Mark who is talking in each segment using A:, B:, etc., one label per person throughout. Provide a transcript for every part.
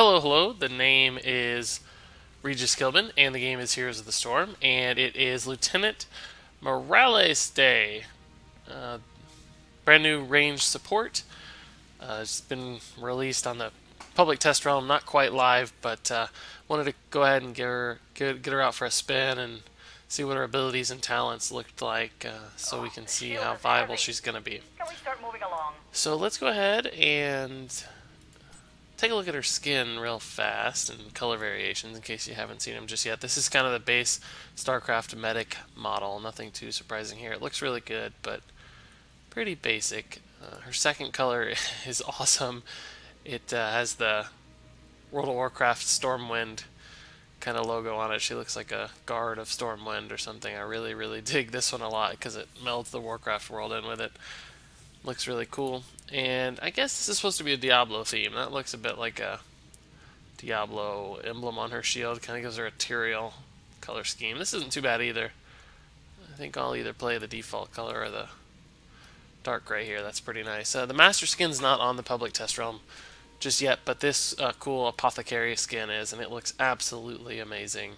A: Hello, hello. The name is Regis Kilbin, and the game is Heroes of the Storm, and it is Lieutenant Morales Day. Uh, Brand new range support. It's been released on the public test realm, not quite live, but wanted to go ahead and get her out for a spin and see what her abilities and talents looked like, so we can see how viable she's going to be.
B: Can we start moving along?
A: So let's go ahead and take a look at her skin real fast and color variations in case you haven't seen them just yet. This is kind of the base StarCraft medic model. Nothing too surprising here. It looks really good, but pretty basic. Her second color is awesome. It has the World of Warcraft Stormwind kind of logo on it. She looks like a guard of Stormwind or something. I really, really dig this one a lot because it melds the Warcraft world in with it. Looks really cool. And I guess this is supposed to be a Diablo theme. That looks a bit like a Diablo emblem on her shield. Kind of gives her a Tyrael color scheme. This isn't too bad either. I think I'll either play the default color or the dark gray here. That's pretty nice. The Master Skin's not on the public test realm just yet, but this cool Apothecary skin is, and it looks absolutely amazing.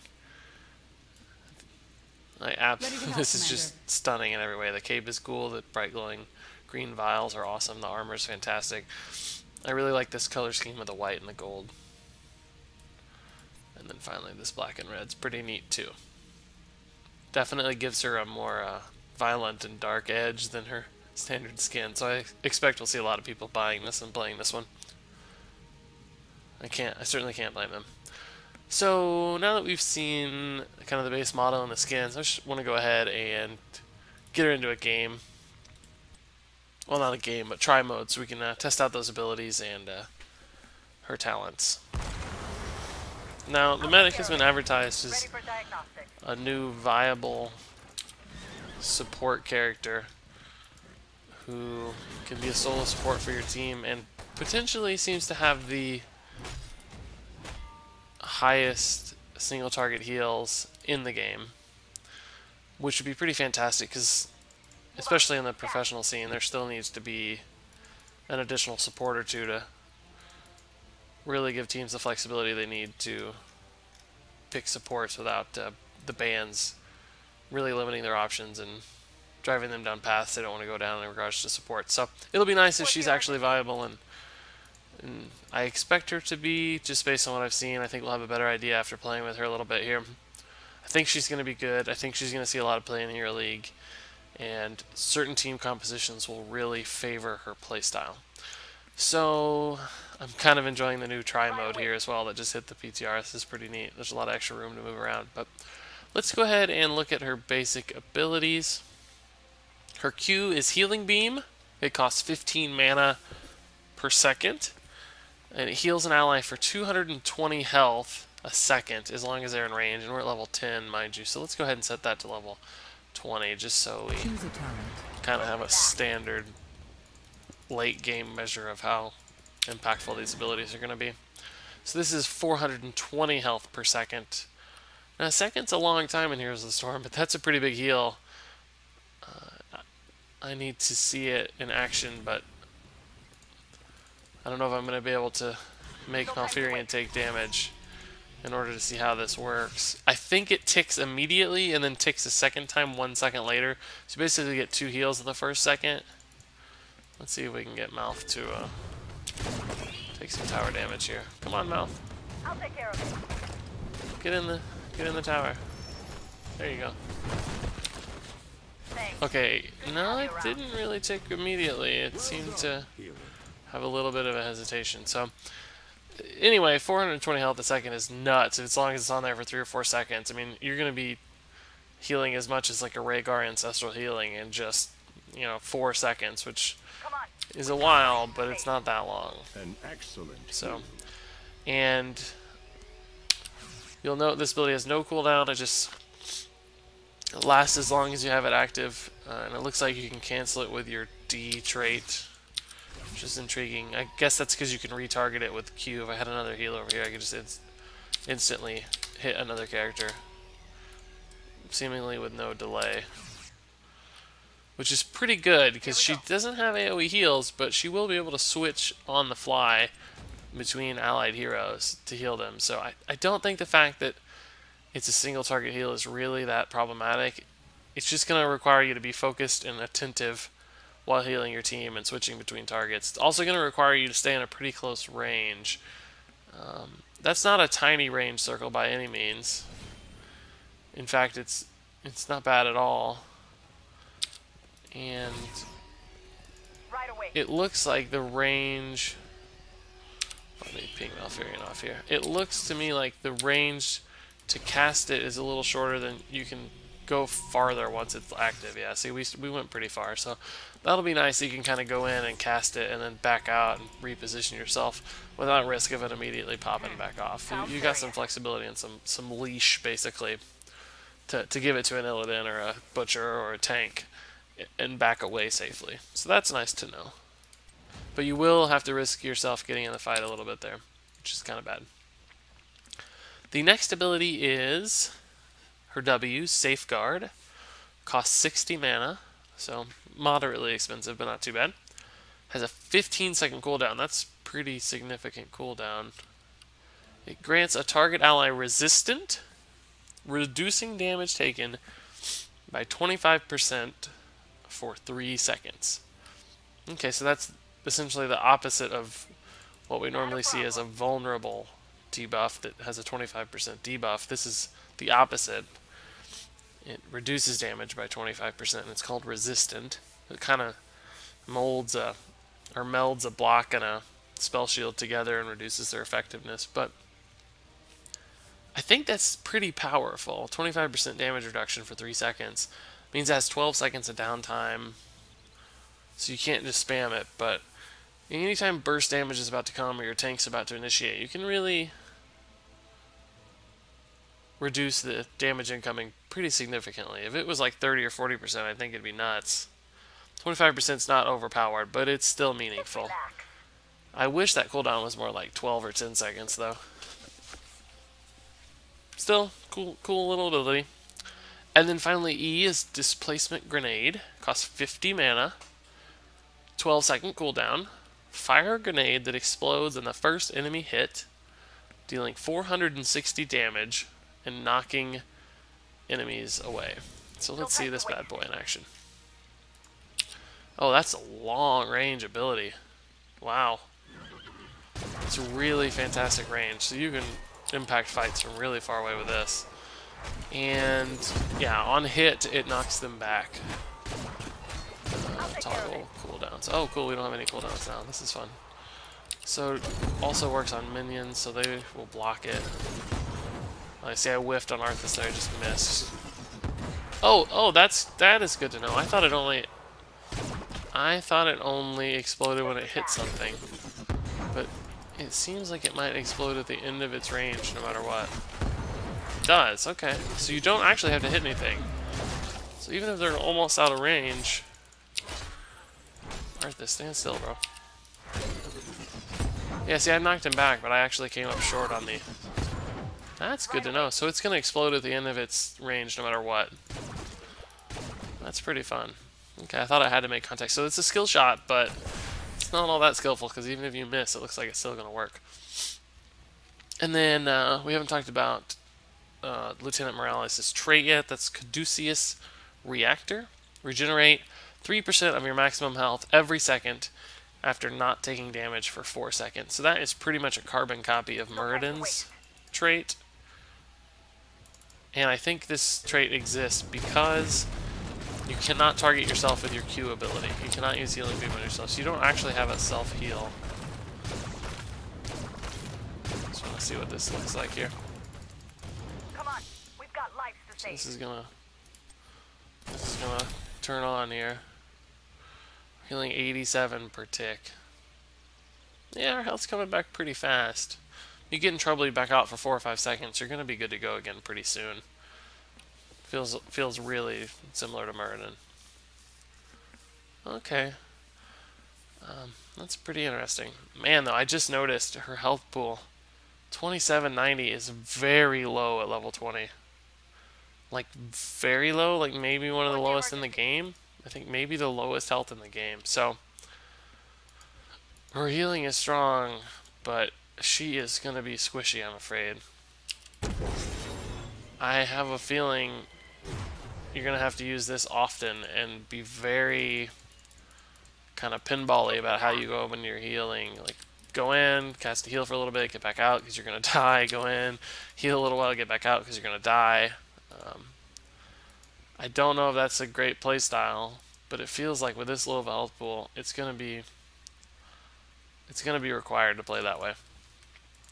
A: This is just stunning in every way. The cape is cool. The bright glowing green vials are awesome. The armor is fantastic. I really like this color scheme with the white and the gold. And then finally this black and red's pretty neat too. Definitely gives her a more violent and dark edge than her standard skin. So I expect we'll see a lot of people buying this and playing this one. I certainly can't blame them. So now that we've seen kind of the base model and the skins, I just want to go ahead and get her into a game. Well, not a game, but try mode, so we can test out those abilities and her talents. Now, the medic has been advertised as a new viable support character who can be a solo support for your team and potentially seems to have the highest single target heals in the game, which would be pretty fantastic because especially in the professional scene, there still needs to be an additional support or two to really give teams the flexibility they need to pick supports without the bans really limiting their options and driving them down paths they don't want to go down in regards to support. So it'll be nice if she's actually viable, and I expect her to be, just based on what I've seen. I think we'll have a better idea after playing with her a little bit here. I think she's going to be good. I think she's going to see a lot of play in the EuroLeague, and certain team compositions will really favor her playstyle. So I'm kind of enjoying the new try mode here as well that just hit the PTR. This is pretty neat. There's a lot of extra room to move around. But let's go ahead and look at her basic abilities. Her Q is Healing Beam. It costs 15 mana per second, and it heals an ally for 220 health a second as long as they're in range, and we're at level 10, mind you. So let's go ahead and set that to level 20 just so we kind of have a standard late game measure of how impactful these abilities are going to be. So this is 420 health per second. Now a second's a long time in Heroes of the Storm, but that's a pretty big heal. I need to see it in action, but I don't know if I'm going to be able to make Malfurion take damage in order to see how this works. I think it ticks immediately and then ticks a second time 1 second later. So you basically get 2 heals in the first second. Let's see if we can get Malf to take some tower damage here. Come on, Malf.
B: I'll take care of it.
A: Get in the tower. There you go.
B: Thanks.
A: Okay, no, it didn't really tick immediately. It seemed to have a little bit of a hesitation. So anyway, 420 health a second is nuts as long as it's on there for 3 or 4 seconds. I mean, you're going to be healing as much as like a Rhaegar Ancestral Healing in just, 4 seconds, which is a while, but it's not that long.
C: An excellent.
A: So, and you'll note this ability has no cooldown. It just lasts as long as you have it active, and it looks like you can cancel it with your D trait, which is intriguing. I guess that's because you can retarget it with Q. If I had another heal over here, I could just instantly hit another character, seemingly with no delay. Which is pretty good, because she doesn't have AoE heals, but she will be able to switch on the fly between allied heroes to heal them. So I don't think the fact that it's a single target heal is really that problematic. It's just going to require you to be focused and attentive while healing your team and switching between targets. It's also going to require you to stay in a pretty close range. That's not a tiny range circle by any means. In fact, it's not bad at all. And
B: Right away.
A: it looks like the range... Let me ping Malfurion off here. It looks to me like the range to cast it is a little shorter than you can go farther once it's active. Yeah, see, we went pretty far, so that'll be nice. You can kind of go in and cast it and then back out and reposition yourself without risk of it immediately popping back off. You got some flexibility and some leash, basically, to give it to an Illidan or a Butcher or a tank and back away safely. So that's nice to know. But you will have to risk yourself getting in the fight a little bit there, which is kind of bad. The next ability is her W, Safeguard. Costs 60 mana, so moderately expensive, but not too bad. Has a 15-second cooldown. That's pretty significant cooldown. It grants a target ally resistant, reducing damage taken by 25% for 3 seconds. Okay, so that's essentially the opposite of what we normally see as a vulnerable debuff that has a 25% debuff. This is the opposite. It reduces damage by 25%, and it's called resistant. It kind of molds or melds a block and a spell shield together and reduces their effectiveness. But I think that's pretty powerful. 25% damage reduction for 3 seconds means it has 12 seconds of downtime, so you can't just spam it. But anytime burst damage is about to come or your tank's about to initiate, you can really reduce the damage incoming pretty significantly. If it was like 30 or 40%, I think it'd be nuts. 25% is not overpowered, but it's still meaningful. I wish that cooldown was more like 12 or 10 seconds, though. Still, cool little ability. And then finally, E is Displacement Grenade. Costs 50 mana. 12-second cooldown. Fire a grenade that explodes in the first enemy hit, dealing 460 damage and knocking enemies away. So let's see this bad boy in action. Oh, that's a long range ability. Wow. It's a really fantastic range. So you can impact fights from really far away with this. And yeah, on hit, it knocks them back. Toggle cooldowns. Oh, cool, we don't have any cooldowns now. This is fun. So, also works on minions, so they will block it. I see I whiffed on Arthas there, I just missed. Oh, that is good to know. I thought it only exploded when it hit something. But it seems like it might explode at the end of its range, no matter what. It does, okay. So you don't actually have to hit anything. So even if they're almost out of range... Arthas, stand still, bro. Yeah, see, I knocked him back, but I actually came up short on the... That's good to know. So it's going to explode at the end of its range no matter what. That's pretty fun. Okay, I thought I had to make contact. So it's a skill shot, but it's not all that skillful, because even if you miss, it looks like it's still going to work. And then we haven't talked about Lieutenant Morales' trait yet. That's Caduceus Reactor. Regenerate 3% of your maximum health every second after not taking damage for 4 seconds. So that is pretty much a carbon copy of Muradin's trait. And I think this trait exists because you cannot target yourself with your Q ability. You cannot use Healing Beam on yourself, so you don't actually have a self-heal. Just want to see what this looks like here.
B: Come on, we've got lives to
A: So
B: save.
A: this is gonna turn on here. Healing 87 per tick. Yeah, our health's coming back pretty fast. You get in trouble, you back out for 4 or 5 seconds, you're gonna be good to go again pretty soon. Feels really similar to Muradin. Okay. That's pretty interesting. Man, though, I just noticed her health pool. 2790 is very low at level 20. Like, very low, like maybe one of the lowest in the game. I think maybe the lowest health in the game. So, her healing is strong, but she is going to be squishy, I'm afraid. I have a feeling you're going to have to use this often and be very kind of pinball-y about how you go when you're healing. Like, go in, cast a heal for a little bit, get back out because you're going to die. Go in, heal a little while, get back out because you're going to die. I don't know if that's a great playstyle, but it feels like with this low of a health pool, it's going to be required to play that way.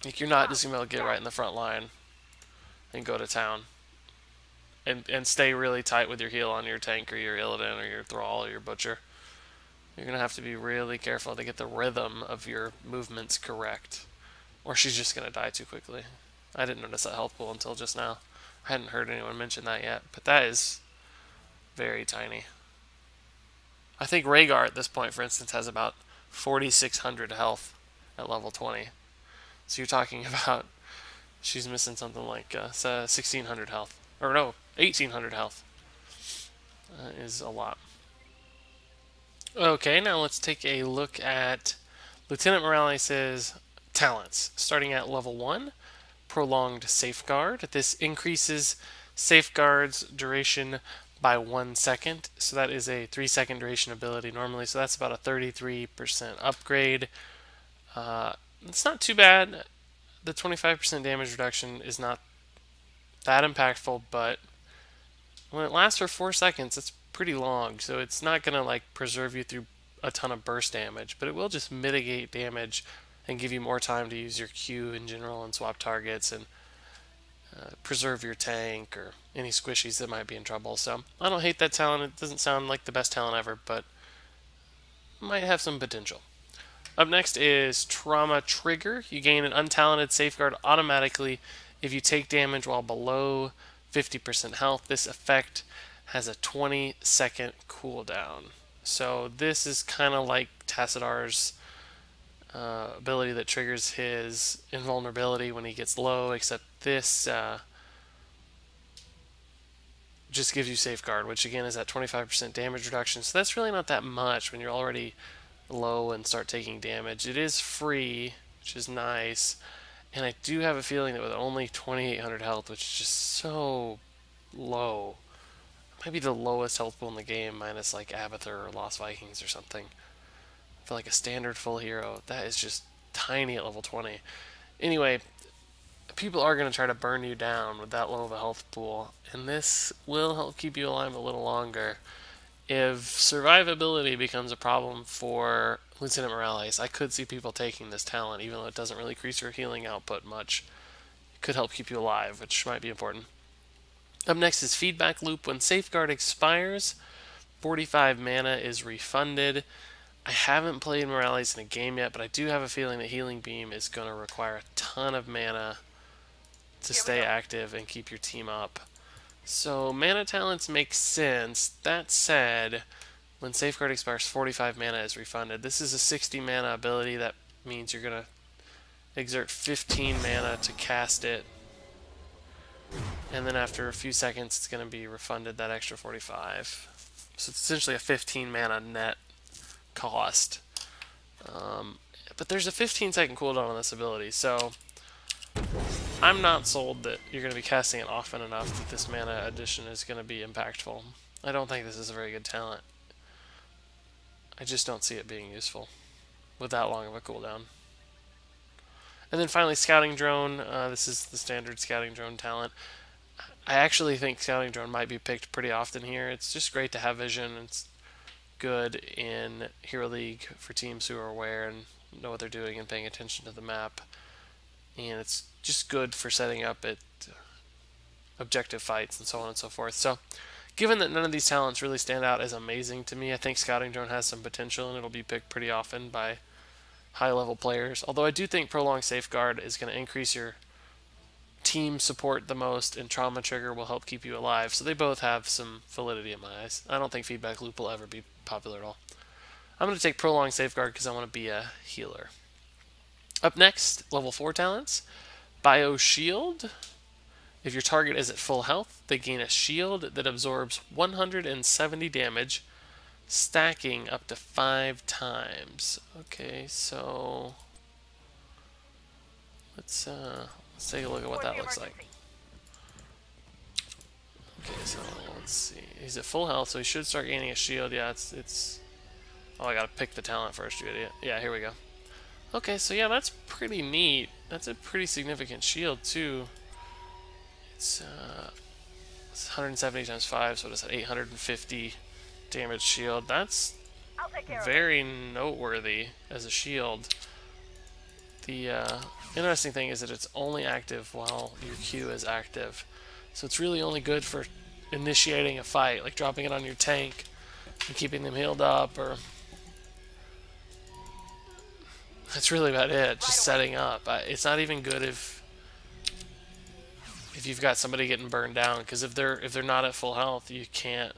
A: Like, you're not just going to be able to get right in the front line and go to town. And stay really tight with your heal on your tank or your Illidan or your Thrall or your Butcher. You're going to have to be really careful to get the rhythm of your movements correct. Or she's just going to die too quickly. I didn't notice that health pool until just now. I hadn't heard anyone mention that yet. But that is very tiny. I think Rhaegar at this point, for instance, has about 4,600 health at level 20. So you're talking about she's missing something like 1,600 health. Or no, 1,800 health. Is a lot. Okay, now let's take a look at Lieutenant Morales' talents. Starting at level 1, Prolonged Safeguard. This increases Safeguard's duration by 1 second. So that is a 3-second duration ability normally. So that's about a 33% upgrade. It's not too bad. The 25% damage reduction is not that impactful, but when it lasts for 4 seconds, it's pretty long, so it's not going to like preserve you through a ton of burst damage, but it will just mitigate damage and give you more time to use your Q in general and swap targets and preserve your tank or any squishies that might be in trouble. So I don't hate that talent. It doesn't sound like the best talent ever, but might have some potential. Up next is Trauma Trigger. You gain an untalented safeguard automatically if you take damage while below 50% health. This effect has a 20-second cooldown. So this is kind of like Tassadar's ability that triggers his invulnerability when he gets low, except this just gives you safeguard, which again is at 25% damage reduction. So that's really not that much when you're already low and start taking damage. It is free, which is nice. And I do have a feeling that with only 2,800 health, which is just so low, it might be the lowest health pool in the game, minus like Abathur or Lost Vikings or something. For like a standard full hero, that is just tiny at level 20. Anyway, people are going to try to burn you down with that low of a health pool, and this will help keep you alive a little longer. If survivability becomes a problem for Lieutenant Morales, I could see people taking this talent, even though it doesn't really increase your healing output much. It could help keep you alive, which might be important. Up next is Feedback Loop. When Safeguard expires, 45 mana is refunded. I haven't played Morales in a game yet, but I do have a feeling that Healing Beam is going to require a ton of mana to stay active and keep your team up. So mana talents make sense. That said, when Safeguard expires, 45 mana is refunded. This is a 60 mana ability. That means you're going to exert 15 mana to cast it. And then after a few seconds, it's going to be refunded that extra 45. So it's essentially a 15 mana net cost. But there's a 15-second cooldown on this ability, so I'm not sold that you're going to be casting it often enough that this mana addition is going to be impactful. I don't think this is a very good talent. I just don't see it being useful with that long of a cooldown. And then finally, Scouting Drone. This is the standard Scouting Drone talent. I actually think Scouting Drone might be picked pretty often here. It's just great to have vision. It's good in Hero League for teams who are aware and know what they're doing and paying attention to the map. And it's just good for setting up at objective fights and so on and so forth. So, given that none of these talents really stand out as amazing to me, I think Scouting Drone has some potential and it'll be picked pretty often by high-level players. Although I do think Prolonged Safeguard is going to increase your team support the most, and Trauma Trigger will help keep you alive. So they both have some validity in my eyes. I don't think Feedback Loop will ever be popular at all. I'm going to take Prolonged Safeguard because I want to be a healer. Up next, level 4 talents. Bio Shield. If your target is at full health, they gain a shield that absorbs 170 damage, stacking up to 5 times. Okay, so Let's take a look at what that looks like. Okay, so let's see. He's at full health, so he should start gaining a shield. Yeah, it's. Oh, I gotta pick the talent first, you idiot. Yeah, here we go. Okay, so yeah, that's pretty neat. That's a pretty significant shield too. It's 170 times 5, so it's an 850 damage shield. That's very noteworthy as a shield. The interesting thing is that it's only active while your Q is active. So it's really only good for initiating a fight, like dropping it on your tank and keeping them healed up, or... That's really about it, just setting up. It's not even good if you've got somebody getting burned down, because if they're not at full health, you can't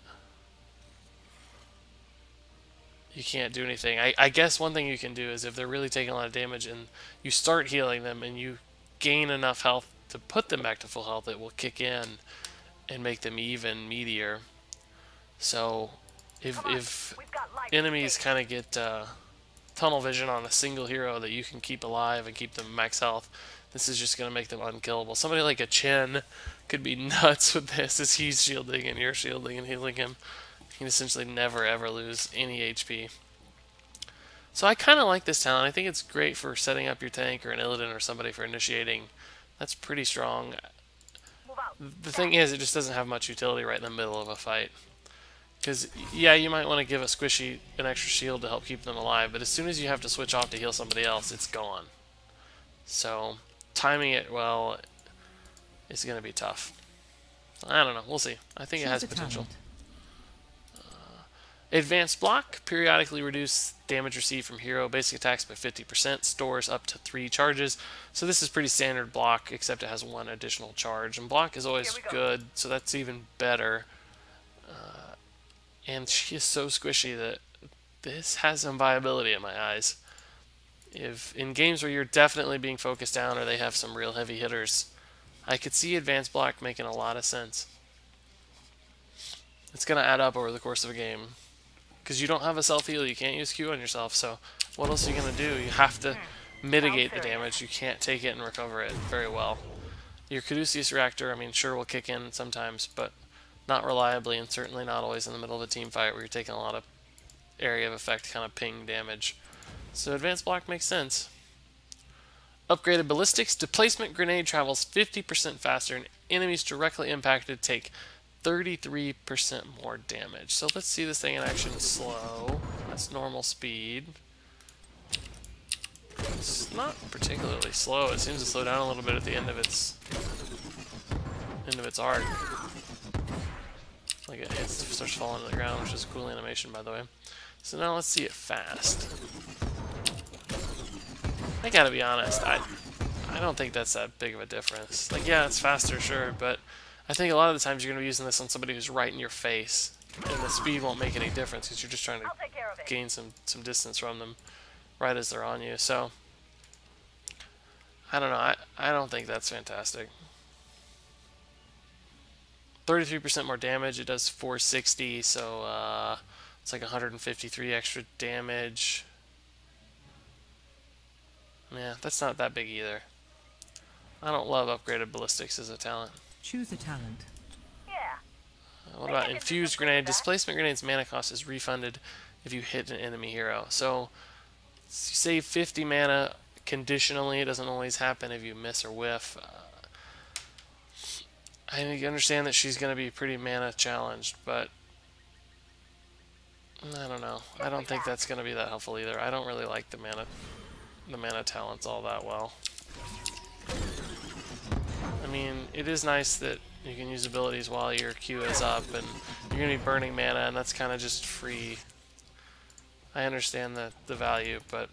A: do anything. I guess one thing you can do is if they're really taking a lot of damage and you start healing them and you gain enough health to put them back to full health, it will kick in and make them even meatier. So if enemies kind of get tunnel vision on a single hero that you can keep alive and keep them max health, this is just going to make them unkillable. Somebody like a Chen could be nuts with this as he's shielding and you're shielding and healing him. You can essentially never ever lose any HP. So I kind of like this talent. I think it's great for setting up your tank or an Illidan or somebody for initiating. That's pretty strong. The thing is, it just doesn't have much utility right in the middle of a fight. Because, yeah, you might want to give a squishy an extra shield to help keep them alive, but as soon as you have to switch off to heal somebody else, it's gone. So, timing it well is going to be tough. I don't know. We'll see. I think it has potential. Advanced block. Periodically reduce damage received from hero basic attacks by 50%. Stores up to 3 charges. So this is pretty standard block, except it has 1 additional charge. And block is always good, so that's even better. And she is so squishy that this has some viability in my eyes. If in games where you're definitely being focused down or they have some real heavy hitters, I could see advanced block making a lot of sense. It's going to add up over the course of a game. Because you don't have a self-heal, you can't use Q on yourself, so what else are you going to do? You have to mitigate the damage. You can't take it and recover it very well. Your Caduceus Reactor, I mean, sure will kick in sometimes, but not reliably, and certainly not always in the middle of a team fight where you're taking a lot of area of effect kind of ping damage. So advanced block makes sense. Upgraded ballistics. Displacement grenade travels 50% faster, and enemies directly impacted take 33% more damage. So let's see this thing in action slow. That's normal speed. It's not particularly slow. It seems to slow down a little bit at the end of its arc. Like it starts falling to the ground, which is a cool animation, by the way. So now let's see it fast. I gotta be honest, I don't think that's that big of a difference. Like, yeah, it's faster, sure, but I think a lot of the times you're gonna be using this on somebody who's right in your face, and the speed won't make any difference because you're just trying to gain some distance from them right as they're on you. So I don't know. I don't think that's fantastic. 33% more damage. It does 460, so it's like 153 extra damage. Yeah, that's not that big either. I don't love upgraded ballistics as a talent.
C: Choose a talent.
B: Yeah.
A: What about infused grenade? Displacement grenade's mana cost is refunded if you hit an enemy hero. So you save 50 mana conditionally. It doesn't always happen if you miss or whiff. I understand that she's going to be pretty mana challenged, but I don't know. I don't think that's going to be that helpful either. I don't really like the mana talents all that well. I mean, it is nice that you can use abilities while your Q is up, and you're going to be burning mana, and that's kind of just free. I understand the value, but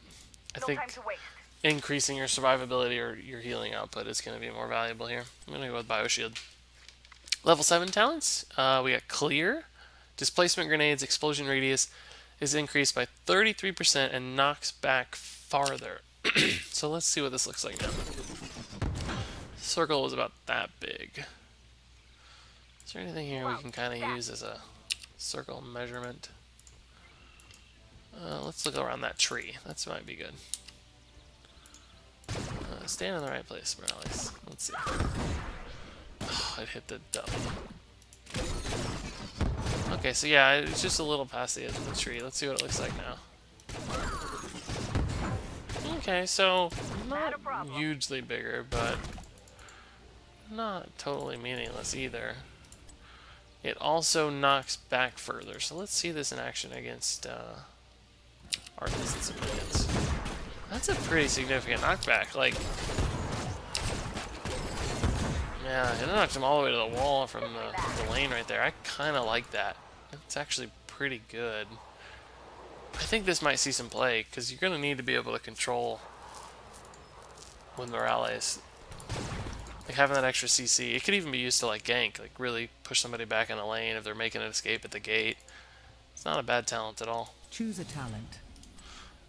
A: I think increasing your survivability or your healing output is going to be more valuable here. I'm going to go with Bioshield. Level 7 talents, we got Clear. Displacement grenades explosion radius is increased by 33% and knocks back farther. So let's see what this looks like now. Circle is about that big. Is there anything here we can kind of use as a circle measurement? Let's look around that tree. That might be good. stand in the right place, Morales. Let's see. Oh, it hit the double. Okay, so yeah, it's just a little past the edge of the tree. Let's see what it looks like now. Okay, so not hugely bigger, but not totally meaningless either. It also knocks back further, so let's see this in action against Arthas and civilians. That's a pretty significant knockback. Like, yeah, it knocked him all the way to the wall from the lane right there. I kind of like that. It's actually pretty good. I think this might see some play, because you're going to need to be able to control with Morales. Like, having that extra CC. It could even be used to, like, gank. Like, really push somebody back in the lane if they're making an escape at the gate. It's not a bad talent at all.
C: Choose a talent.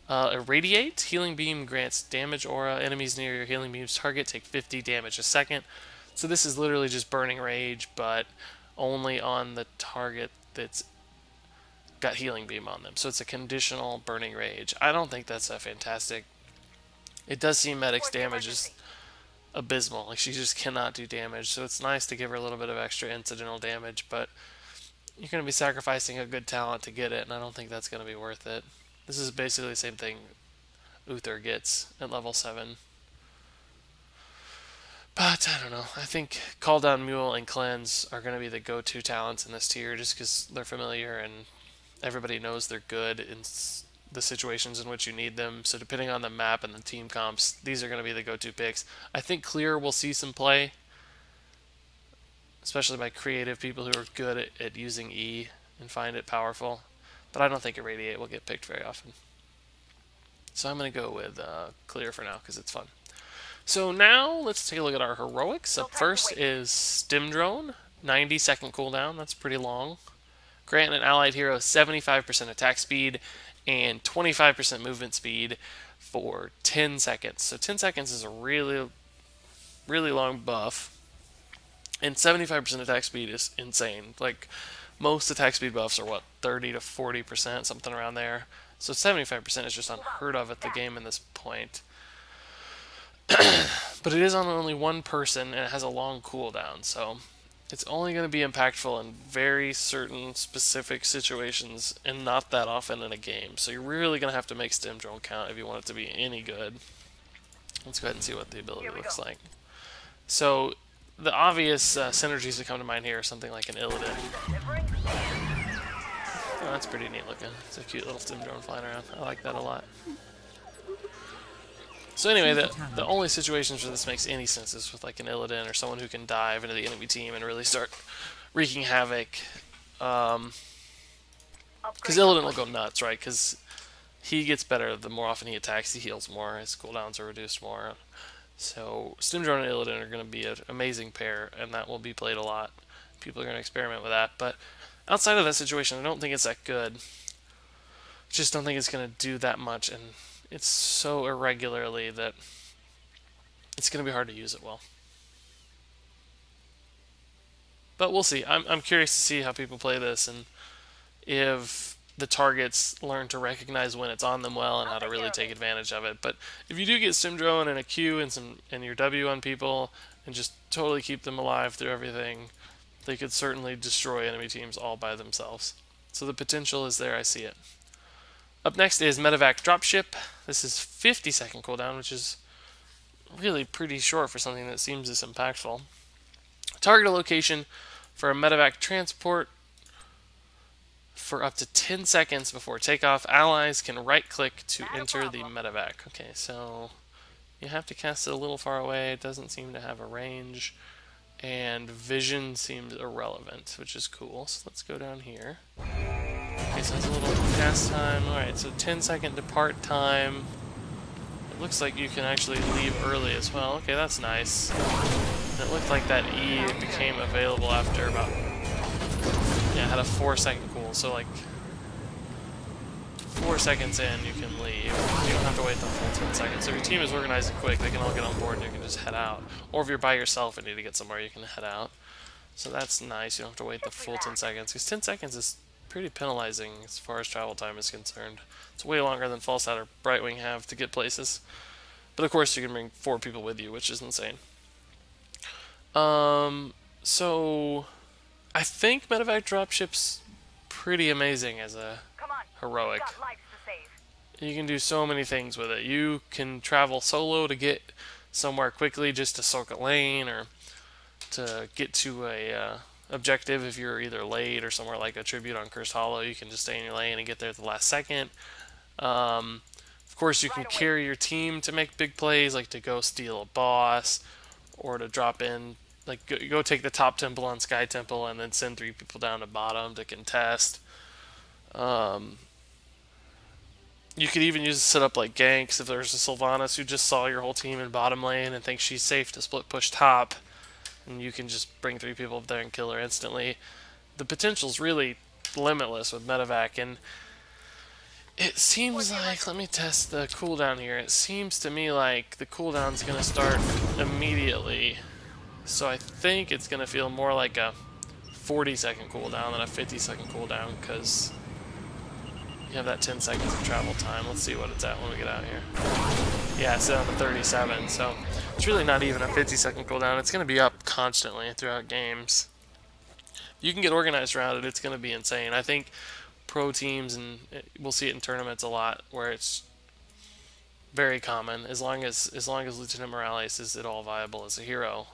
A: Irradiate. Healing Beam grants damage aura. Enemies near your Healing Beam's target take 50 damage a second. So this is literally just Burning Rage, but only on the target that's got Healing Beam on them. So it's a conditional Burning Rage. I don't think that's that fantastic. It does seem Medic's damage is abysmal. Like, she just cannot do damage. So it's nice to give her a little bit of extra incidental damage, but you're going to be sacrificing a good talent to get it, and I don't think that's going to be worth it. This is basically the same thing Uther gets at level 7. But, I don't know. I think Call Down Mule and Cleanse are going to be the go-to talents in this tier just because they're familiar and everybody knows they're good in the situations in which you need them. So depending on the map and the team comps, these are going to be the go-to picks. I think Clear will see some play, especially by creative people who are good at using E and find it powerful. But I don't think Irradiate will get picked very often. So I'm going to go with Clear for now because it's fun. So now let's take a look at our heroics. Up first is Stim Drone, 90-second cooldown. That's pretty long. Grant an allied hero 75% attack speed and 25% movement speed for 10 seconds. So 10 seconds is a really, really long buff. And 75% attack speed is insane. Like, most attack speed buffs are, what, 30 to 40%, something around there. So 75% is just unheard of at the game in this point. But it is on only one person, and it has a long cooldown, so it's only going to be impactful in very certain specific situations, and not that often in a game. So you're really going to have to make Stim Drone count if you want it to be any good. Let's go ahead and see what the ability looks like. So the obvious synergies that come to mind here are something like an Illidan. Oh, that's pretty neat looking. It's a cute little Stim Drone flying around. I like that a lot. So anyway, the only situations where this makes any sense is with like an Illidan or someone who can dive into the enemy team and really start wreaking havoc. Because Illidan will go nuts, right? Because he gets better the more often he attacks, he heals more, his cooldowns are reduced more. So Stim Drone and Illidan are going to be an amazing pair, and that will be played a lot. People are going to experiment with that, but outside of that situation, I don't think it's that good. Just don't think it's going to do that much, and it's so irregularly that it's going to be hard to use it well. But we'll see. I'm curious to see how people play this, and if the targets learn to recognize when it's on them well and how to really take advantage of it. But if you do get Stim Drone and a Q and your W on people and just totally keep them alive through everything, they could certainly destroy enemy teams all by themselves. So the potential is there, I see it. Up next is Medivac Dropship. This is 50-second cooldown, which is really pretty short for something that seems this impactful. Target a location for a Medivac transport for up to 10 seconds before takeoff. Allies can right-click to enter the Medivac. Okay, so you have to cast it a little far away. It doesn't seem to have a range. And vision seems irrelevant, which is cool. So let's go down here. Okay, so it's a little cast time. Alright, so 10-second depart time. It looks like you can actually leave early as well. Okay, that's nice. And it looked like that E became available after about... Yeah, it had a 4-second cool, so like 4 seconds in you can leave. You don't have to wait the full 10 seconds. So if your team is organized and quick, they can all get on board and you can just head out. Or if you're by yourself and need to get somewhere, you can head out. So that's nice. You don't have to wait the full 10 seconds. Because 10 seconds is pretty penalizing as far as travel time is concerned. It's way longer than Fallout or Brightwing have to get places. But of course, you can bring 4 people with you, which is insane. So I think medevac dropship's pretty amazing as a
B: Come on.
A: heroic.
B: We've got lives to save.
A: You can do so many things with it. You can travel solo to get somewhere quickly, just to soak a lane, or to get to a objective if you're either late or somewhere like a tribute on Cursed Hollow. You can just stay in your lane and get there at the last second. Of course, you can carry your team to make big plays, like to go steal a boss, or to drop in, like go take the top temple on Sky Temple and then send 3 people down to bottom to contest. You could even use it to set up like ganks if there's a Sylvanas who just saw your whole team in bottom lane and thinks she's safe to split push top, and you can just bring 3 people up there and kill her instantly. The potential's really limitless with medevac, and it seems like, let me test the cooldown here. It seems to me like the cooldown's going to start immediately. So I think it's going to feel more like a 40-second cooldown than a 50-second cooldown, because you have that 10 seconds of travel time. Let's see what it's at when we get out here. Yeah, it's down to 37, so it's really not even a 50-second cooldown. It's going to be up constantly throughout games. You can get organized around it, it's going to be insane. I think pro teams, and we'll see it in tournaments a lot, where it's very common, as long as Lieutenant Morales is at all viable as a hero.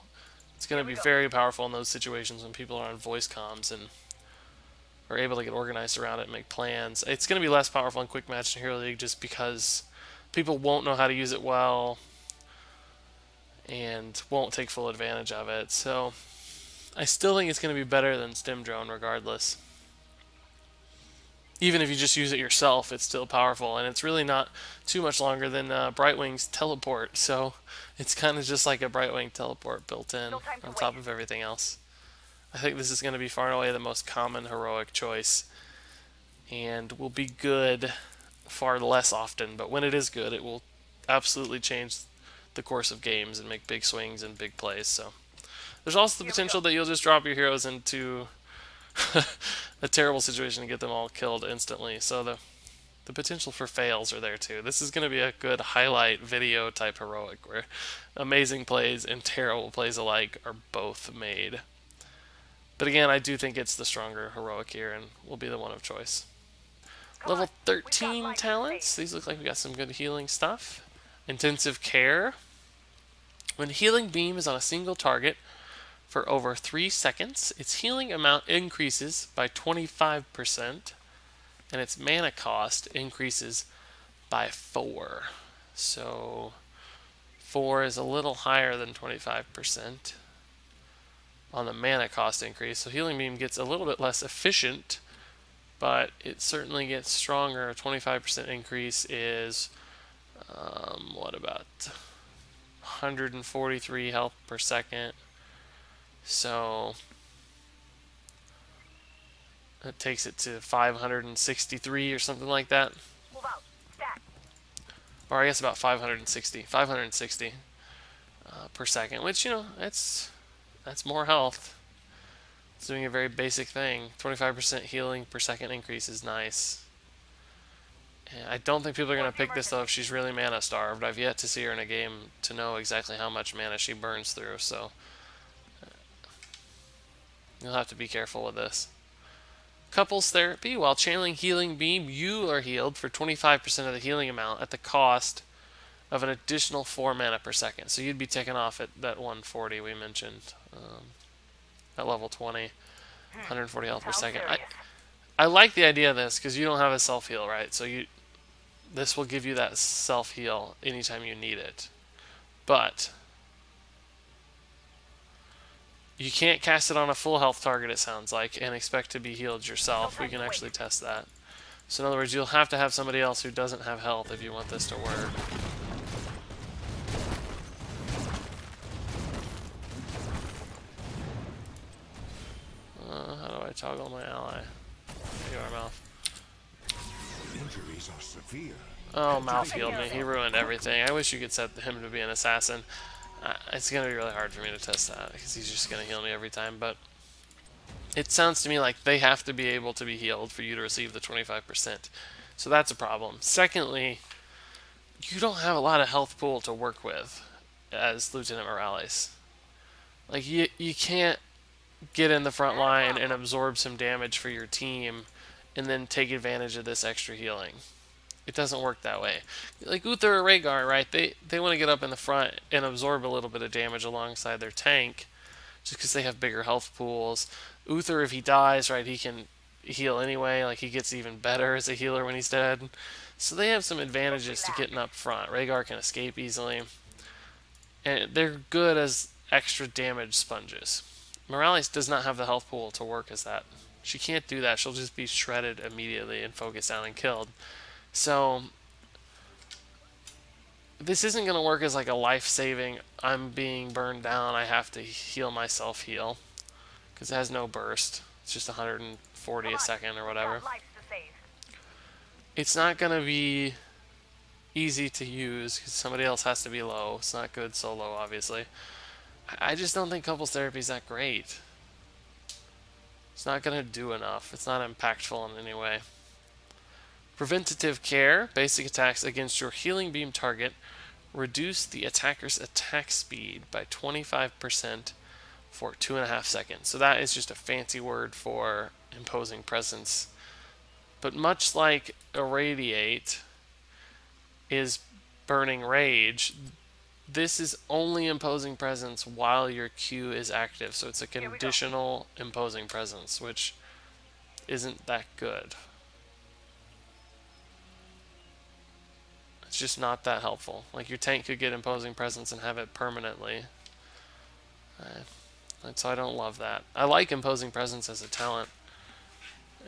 A: It's going to be very powerful in those situations when people are on voice comms and are able to get organized around it and make plans. It's going to be less powerful in Quick Match and Hero League just because people won't know how to use it well and won't take full advantage of it. So I still think it's going to be better than Stim Drone regardless. Even if you just use it yourself, it's still powerful, and it's really not too much longer than Brightwing's teleport, so it's kind of just like a Brightwing teleport built in on top of everything else. I think this is going to be far and away the most common heroic choice, and will be good far less often, but when it is good, it will absolutely change the course of games and make big swings and big plays. So there's also the potential that you'll just drop your heroes into a terrible situation and get them all killed instantly. So the potential for fails are there too. This is going to be a good highlight video type heroic where amazing plays and terrible plays alike are both made. But again, I do think it's the stronger heroic here and will be the one of choice. Level 13 talents. These look like we got some good healing stuff. Intensive Care. When Healing Beam is on a single target for over 3 seconds, its healing amount increases by 25%, and its mana cost increases by 4. So 4 is a little higher than 25% on the mana cost increase. So Healing Beam gets a little bit less efficient, but it certainly gets stronger. A 25% increase is, what about 143 health per second. So it takes it to 563 or something like that.
B: Move out. Stat.
A: Or I guess about 560 per second, which, you know, that's more health. It's doing a very basic thing. 25% healing per second increase is nice. And I don't think people are going to pick this though if she's really mana starved. I've yet to see her in a game to know exactly how much mana she burns through, so you'll have to be careful with this. Couples Therapy. While channeling Healing Beam, you are healed for 25% of the healing amount at the cost of an additional 4 mana per second. So you'd be taken off at that 140 we mentioned at level 20. 140 health per second. I like the idea of this because you don't have a self-heal, right? So this will give you that self-heal anytime you need it. But you can't cast it on a full health target, it sounds like, and expect to be healed yourself. We can actually test that. So in other words, you'll have to have somebody else who doesn't have health if you want this to work. How do I toggle my ally? There you are, Mouth.
C: Injuries are severe.
A: Oh, Mouth healed me. He ruined everything. I wish you could set him to be an assassin. It's going to be really hard for me to test that because he's just going to heal me every time, but it sounds to me like they have to be able to be healed for you to receive the 25%. So that's a problem. Secondly, you don't have a lot of health pool to work with as Lieutenant Morales. Like you can't get in the front line and absorb some damage for your team and then take advantage of this extra healing. It doesn't work that way. Like Uther or Rhaegar, right? They want to get up in the front and absorb a little bit of damage alongside their tank just because they have bigger health pools. Uther, if he dies, right, he can heal anyway. Like, he gets even better as a healer when he's dead. So they have some advantages to getting up front. Rhaegar can escape easily. And they're good as extra damage sponges. Morales does not have the health pool to work as that. She can't do that. She'll just be shredded immediately and focused down and killed. So this isn't going to work as like a life-saving, I'm being burned down, I have to heal myself heal. Because it has no burst. It's just 140 a second or whatever. It's not going to be easy to use because somebody else has to be low. It's not good solo, obviously. I just don't think couples therapy is that great. It's not going to do enough. It's not impactful in any way. Preventative care, basic attacks against your healing beam target, reduce the attacker's attack speed by 25% for 2.5 seconds. So that is just a fancy word for imposing presence. But much like Irradiate is burning rage, this is only imposing presence while your Q is active. So it's a conditional imposing presence, which isn't that good. It's just not that helpful. Like, your tank could get imposing presence and have it permanently. So I don't love that. I like imposing presence as a talent,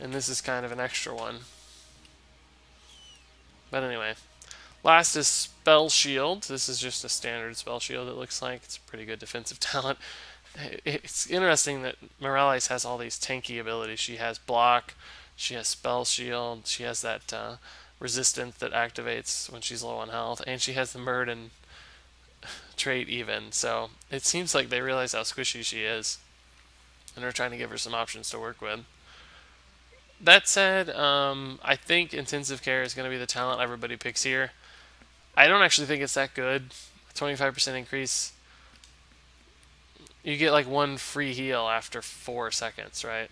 A: and this is kind of an extra one. But anyway, last is Spell Shield. This is just a standard Spell Shield, it looks like. It's a pretty good defensive talent. It's interesting that Morales has all these tanky abilities. She has block, she has Spell Shield, she has that resistance that activates when she's low on health, and she has the Murden trait even. So it seems like they realize how squishy she is and are trying to give her some options to work with. That said, I think intensive care is going to be the talent everybody picks here. I don't actually think it's that good. 25% increase. You get like one free heal after 4 seconds, right?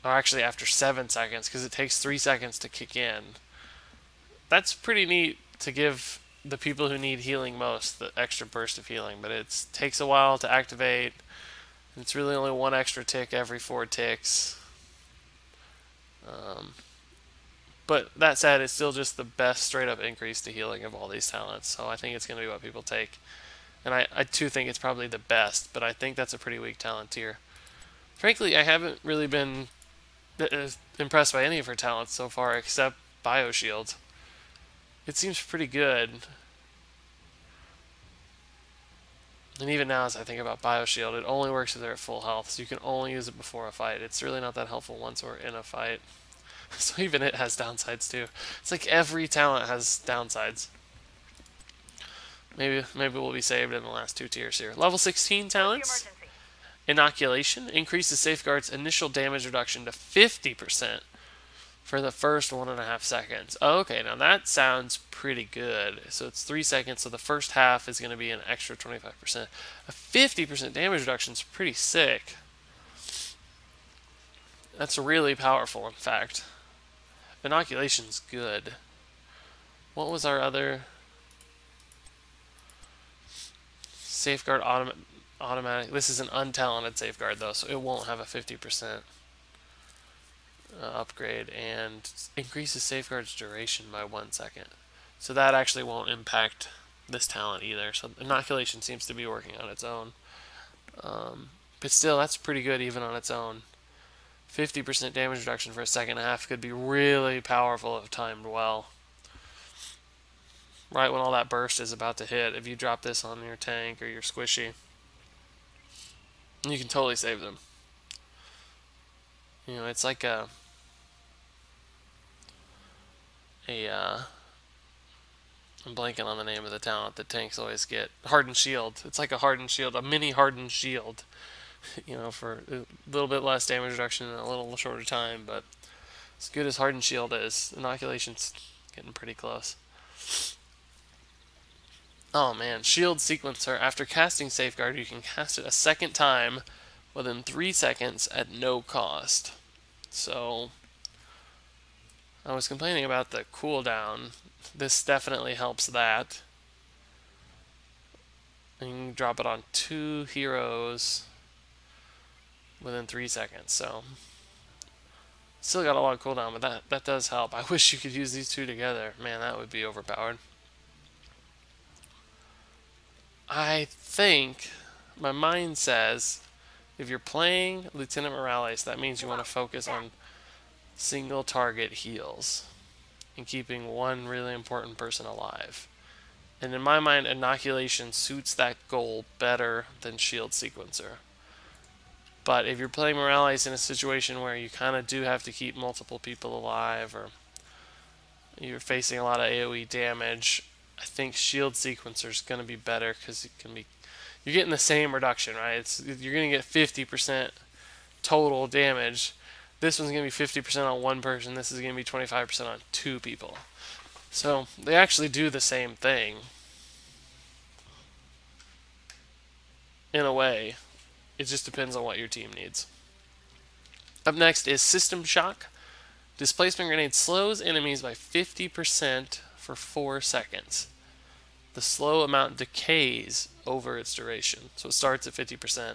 A: Or actually after 7 seconds, because it takes 3 seconds to kick in. That's pretty neat to give the people who need healing most the extra burst of healing, but it takes a while to activate. It's really only one extra tick every 4 ticks. But that said, it's still just the best straight up increase to healing of all these talents, so I think it's going to be what people take. And I too think it's probably the best, but I think that's a pretty weak talent tier. Frankly, I haven't really been impressed by any of her talents so far except Bioshield. It seems pretty good. And even now, as I think about Bioshield, it only works if they're at full health, so you can only use it before a fight. It's really not that helpful once we're in a fight. So even it has downsides too. It's like every talent has downsides. Maybe we'll be saved in the last 2 tiers here. Level 16 talents. Inoculation increases Safeguard's initial damage reduction to 50% for the first 1.5 seconds. Okay, now that sounds pretty good. So it's 3 seconds, so the first half is going to be an extra 25%. A 50% damage reduction is pretty sick. That's really powerful, in fact. Inoculation's good. What was our other? Safeguard automatic. This is an untalented Safeguard, though, so it won't have a 50% upgrade, and increases Safeguard's duration by 1 second. So that actually won't impact this talent either. So Inoculation seems to be working on its own. But still, that's pretty good even on its own. 50% damage reduction for a second and a half could be really powerful if timed well. Right when all that burst is about to hit, if you drop this on your tank or your squishy, you can totally save them. You know, it's like I'm blanking on the name of the talent that tanks always get. Hardened Shield. It's like a Hardened Shield, a mini Hardened Shield. You know, for a little bit less damage reduction in a little shorter time, but as good as Hardened Shield is, Inoculation's getting pretty close. Oh man, Shield Sequencer. After casting Safeguard, you can cast it a second time within 3 seconds at no cost. So, I was complaining about the cooldown. This definitely helps that. And you can drop it on 2 heroes within 3 seconds. So, still got a lot of cooldown, but that does help. I wish you could use these two together. Man, that would be overpowered. I think my mind says if you're playing Lieutenant Morales, that means you want to focus on single target heals and keeping one really important person alive. And in my mind, Inoculation suits that goal better than Shield Sequencer. But if you're playing Morales in a situation where you kind of do have to keep multiple people alive, or you're facing a lot of AoE damage, I think Shield Sequencer is going to be better because you're getting the same reduction, right? You're going to get 50% total damage. This one's going to be 50% on one person. This is going to be 25% on 2 people. So they actually do the same thing in a way. It just depends on what your team needs. Up next is System Shock. Displacement Grenade slows enemies by 50% for 4 seconds. The slow amount decays over its duration. So it starts at 50%.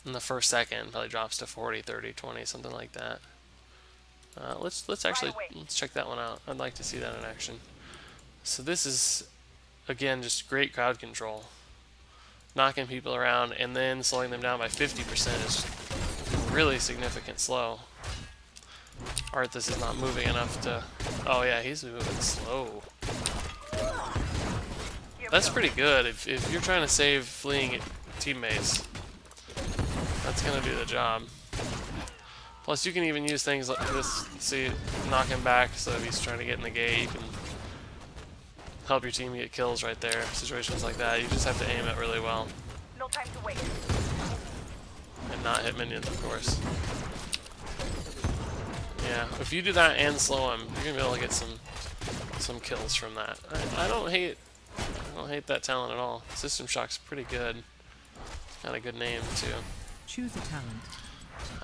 A: In the first second, probably drops to 40, 30, 20, something like that. Let's check that one out. I'd like to see that in action. So this is, again, just great crowd control. Knocking people around and then slowing them down by 50% is really significant slow. Arthas is not moving enough to... Oh yeah, he's moving slow. That's pretty good if you're trying to save fleeing teammates. That's going to do the job. Plus you can even use things like this, see, knock him back, so if he's trying to get in the gate, you can help your team get kills right there. Situations like that, you just have to aim it really well.
B: No time to wait.
A: And not hit minions, of course. Yeah, if you do that and slow him, you're going to be able to get some kills from that. I don't hate that talent at all. System Shock's pretty good. Got a good name too.
C: Choose a talent.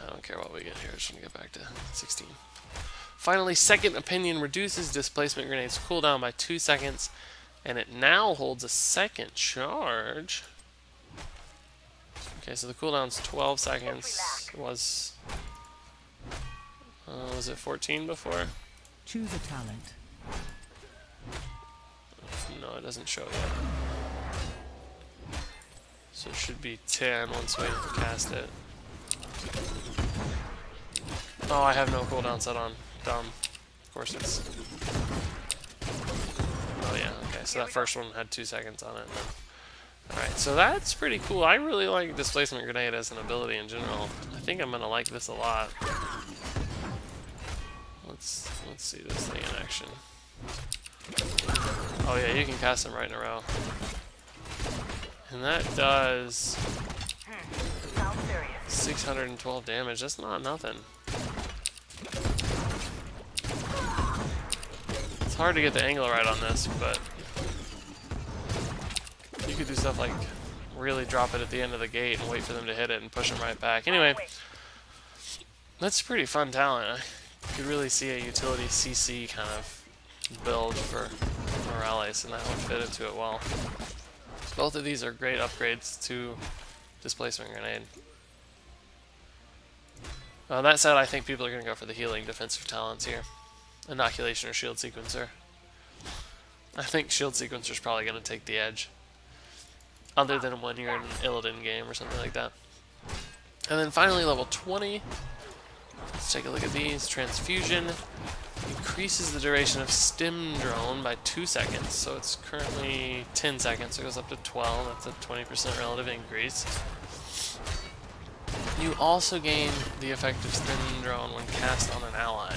A: I don't care what we get here. I just want to get back to 16. Finally, Second Opinion reduces Displacement Grenade's cooldown by 2 seconds, and it now holds a second charge. Okay, so the cooldown's 12 seconds. Was it 14 before?
C: Choose a talent.
A: No, it doesn't show yet. So it should be 10 once we cast it. Oh, I have no cooldown set on. Dumb. Of course it's... Oh yeah, okay, so that first one had 2 seconds on it. Alright, so that's pretty cool. I really like Displacement Grenade as an ability in general. I think I'm gonna like this a lot. Let's see this thing in action. Oh yeah, you can cast them right in a row. And that does 612 damage. That's not nothing. It's hard to get the angle right on this, but you could do stuff like really drop it at the end of the gate and wait for them to hit it and push them right back. Anyway, that's a pretty fun talent. I could really see a utility CC kind of build for Morales, and that would fit into it well. Both of these are great upgrades to Displacement Grenade. That said, I think people are going to go for the healing defensive talents here. Inoculation or Shield Sequencer. I think Shield Sequencer is probably going to take the edge. Other than when you're in an Illidan game or something like that. And then finally, level 20. Let's take a look at these. Transfusion increases the duration of Stim Drone by 2 seconds. So it's currently 10 seconds, so it goes up to 12. That's a 20% relative increase. You also gain the effect of Stim Drone when cast on an ally.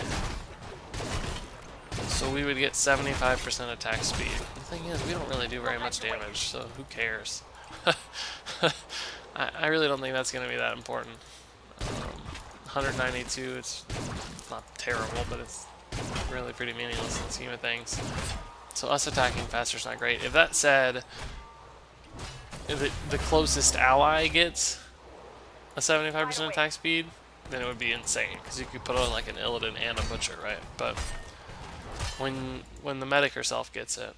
A: So we would get 75% attack speed. The thing is, we don't really do very much damage, so who cares? I really don't think that's going to be that important. 192, it's not terrible, but it's really pretty meaningless in the scheme of things. So us attacking faster is not great. If that said, if the closest ally gets a 75% attack speed, then it would be insane, because you could put on like an Illidan and a Butcher, right? But when the medic herself gets it,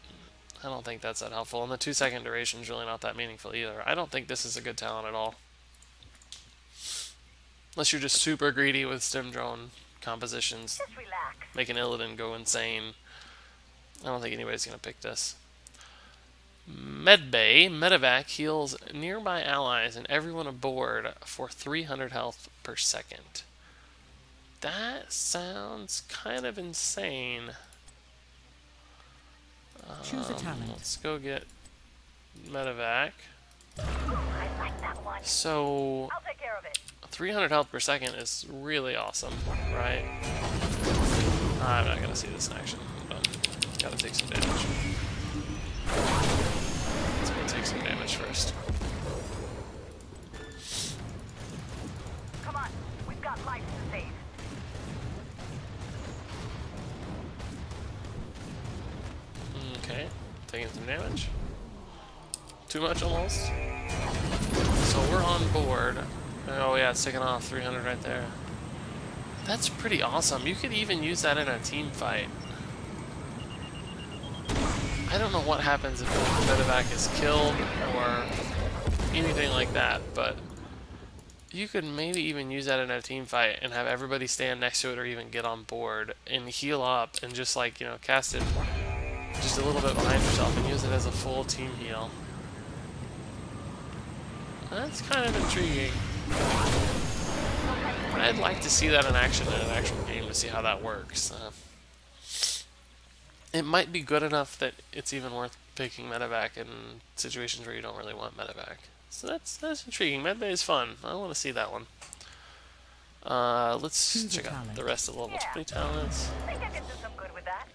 A: I don't think that's that helpful. And the 2-second duration is really not that meaningful either. I don't think this is a good talent at all. Unless you're just super greedy with stim drone compositions,
B: Just relax.
A: make an Illidan go insane. I don't think anybody's going to pick this. Medbay, Medevac heals nearby allies and everyone aboard for 300 health per second. That sounds kind of insane.
C: Choose a talent.
A: Let's go get Medevac.
B: I like that one.
A: So,
B: I'll take care of it.
A: 300 health per second is really awesome, right? I'm not going to see this in action, but gotta take some damage. Let's go take some damage first.
B: Come on. We've got lives to save.
A: Okay, taking some damage. Too much almost. So we're on board. Oh yeah, it's taking off 300 right there. That's pretty awesome. You could even use that in a team fight. I don't know what happens if the Medevac is killed or anything like that, but you could maybe even use that in a team fight and have everybody stand next to it or even get on board and heal up and just like, you know, cast it just a little bit behind yourself and use it as a full team heal. That's kind of intriguing. I'd like to see that in action in an actual game to see how that works. It might be good enough that it's even worth picking Medevac in situations where you don't really want Medevac. So that's intriguing. Medbay is fun. I want to see that one. Let's check out the rest of the level 20 talents.
B: I think I can do some good with that.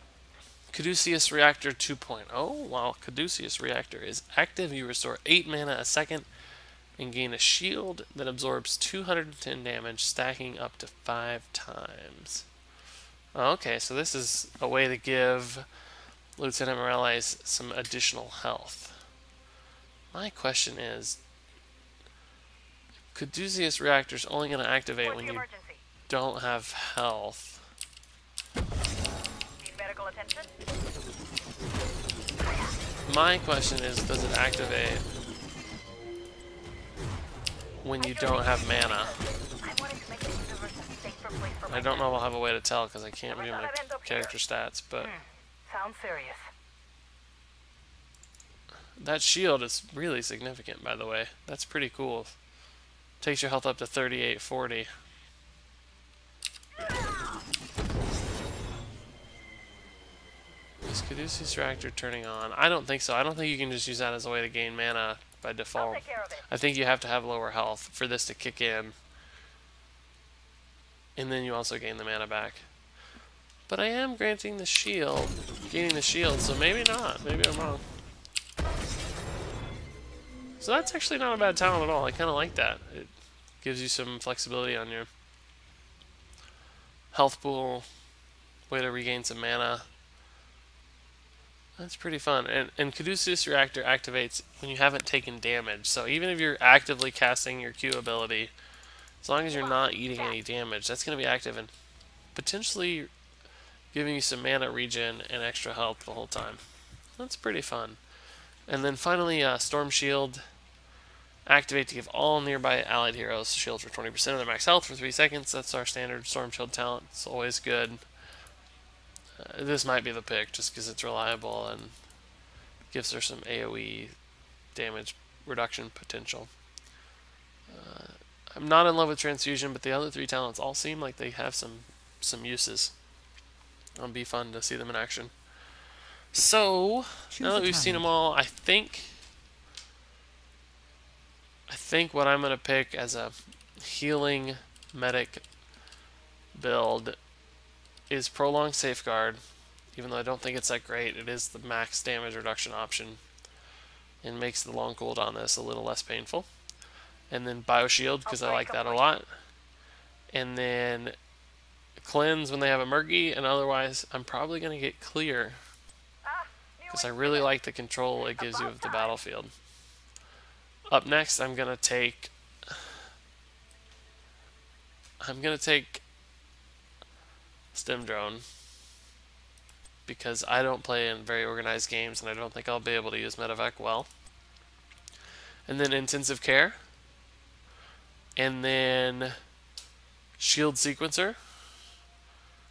A: Caduceus Reactor 2.0. While Caduceus Reactor is active, you restore 8 mana a second and gain a shield that absorbs 210 damage, stacking up to 5 times. Okay, so this is a way to give Lieutenant Morales some additional health. My question is, Caduceus Reactor's only going to activate when you don't have health.
B: Need medical attention?
A: My question is, does it activate when you don't have mana?
B: I wanted to make the universe a safer place for
A: I don't know if I'll have a way to tell because I can't read my character stats, but
B: Sounds serious.
A: that shield is really significant, by the way. That's pretty cool. Takes your health up to 3840. Is Caduceus Reactor turning on? I don't think so. I don't think you can just use that as a way to gain mana by
B: I'll
A: default.
B: take care of it.
A: I think you have to have lower health for this to kick in. And then you also gain the mana back. But I am gaining the shield, so maybe not. Maybe I'm wrong. So that's actually not a bad talent at all. I kind of like that. It gives you some flexibility on your health pool, way to regain some mana. That's pretty fun. And Caduceus Reactor activates when you haven't taken damage. So even if you're actively casting your Q ability, as long as you're not eating any damage, that's going to be active and potentially giving you some mana regen and extra health the whole time. That's pretty fun. And then finally, Storm Shield. Activate to give all nearby allied heroes shields for 20% of their max health for 3 seconds. That's our standard Storm Shield talent. It's always good. This might be the pick just because it's reliable and gives her some AoE damage reduction potential. I'm not in love with Transfusion, but the other 3 talents all seem like they have some uses. It'll be fun to see them in action. So, now that we've seen them all, I think what I'm going to pick as a healing medic build is Prolonged Safeguard. Even though I don't think it's that great, it is the max damage reduction option and makes the long cooldown on this a little less painful. And then Bioshield, because I like that a lot. And then Cleanse when they have a Murky, and otherwise I'm probably going to get Clear. because I really like the control it gives you of the battlefield. Up next, I'm gonna take Stim Drone, because I don't play in very organized games and I don't think I'll be able to use Medevac well. And then Intensive Care, and then Shield Sequencer,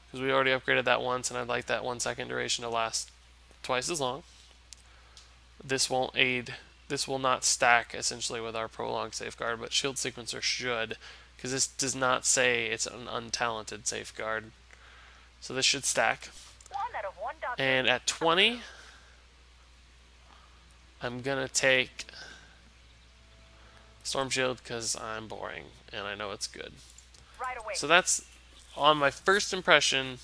A: because we already upgraded that once and I'd like that 1 second duration to last twice as long. This won't aid, this will not stack essentially with our Prolonged Safeguard, but Shield Sequencer should, because this does not say it's an untalented safeguard. So this should stack. And at 20, I'm gonna take Storm Shield because I'm boring and I know it's good.
B: Right away.
A: So that's, on my first impression,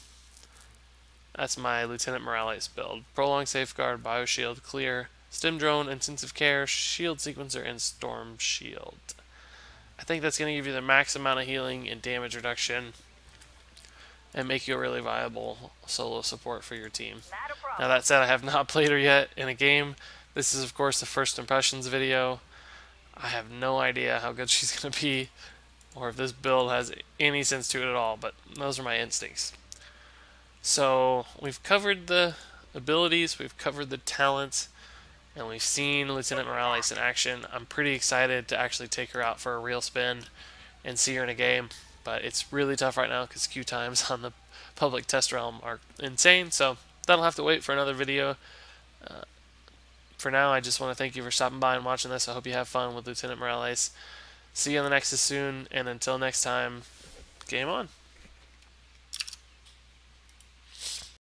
A: that's my Lieutenant Morales build. Prolonged Safeguard, Bioshield, Clear, Stim Drone, Intensive Care, Shield Sequencer, and Storm Shield. I think that's going to give you the max amount of healing and damage reduction and make you a really viable solo support for your team. Now that said, I have not played her yet in a game. This is of course the first impressions video. I have no idea how good she's going to be or if this build has any sense to it at all, but those are my instincts. So we've covered the abilities, we've covered the talents, and we've seen Lieutenant Morales in action. I'm pretty excited to actually take her out for a real spin and see her in a game, but it's really tough right now because queue times on the public test realm are insane, so that'll have to wait for another video. For now, I just want to thank you for stopping by and watching this. I hope you have fun with Lieutenant Morales. See you on the Nexus soon, and until next time, game on.